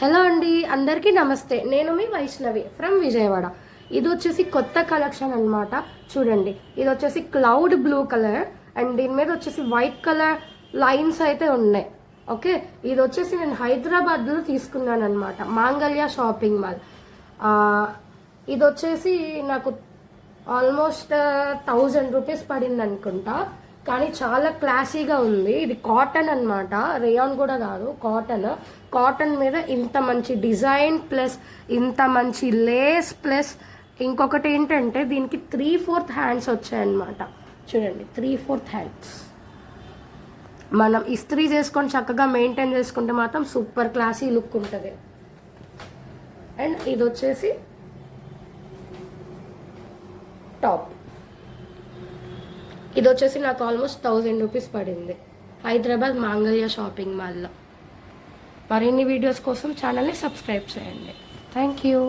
Hello అండి, అందరికీ నమస్తే. నేను మీ వైష్ణవి ఫ్రమ్ విజయవాడ. ఇది వచ్చేసి కొత్త కలెక్షన్ అనమాట. చూడండి, ఇది వచ్చేసి క్లౌడ్ బ్లూ కలర్ అండ్ దీని మీద వచ్చేసి వైట్ కలర్ లైన్స్ అయితే ఉన్నాయి. ఓకే, ఇది వచ్చేసి నేను హైదరాబాద్లో తీసుకున్నాను అనమాట, మాంగళ్య షాపింగ్ మాల్. ఇది వచ్చేసి నాకు ఆల్మోస్ట్ 1000 రూపీస్ పడింది అనుకుంటా. కానీ చాలా క్లాసీగా ఉంది. ఇది కాటన్ అనమాట, రేయాన్ కూడా కాదు, కాటన్ మీద ఇంత మంచి డిజైన్ ప్లస్ ఇంత మంచి లేస్ ప్లస్ ఇంకొకటి ఏంటంటే దీనికి 3/4 హ్యాండ్స్ వచ్చాయన్నమాట. చూడండి, 3/4 హ్యాండ్స్. మనం ఇస్త్రీ చేసుకొని చక్కగా మెయింటైన్ చేసుకుంటే మాత్రం సూపర్ క్లాసీ లుక్ ఉంటుంది. అండ్ ఇది వచ్చేసి టాప్. ఇది వచ్చేసి నాకు ఆల్మోస్ట్ 1000 రూపీస్ పడింది హైదరాబాద్ మాంగళ్య షాపింగ్ మాల్లో. మరిన్ని వీడియోస్ కోసం ఛానల్ని సబ్స్క్రైబ్ చేయండి. Thank you.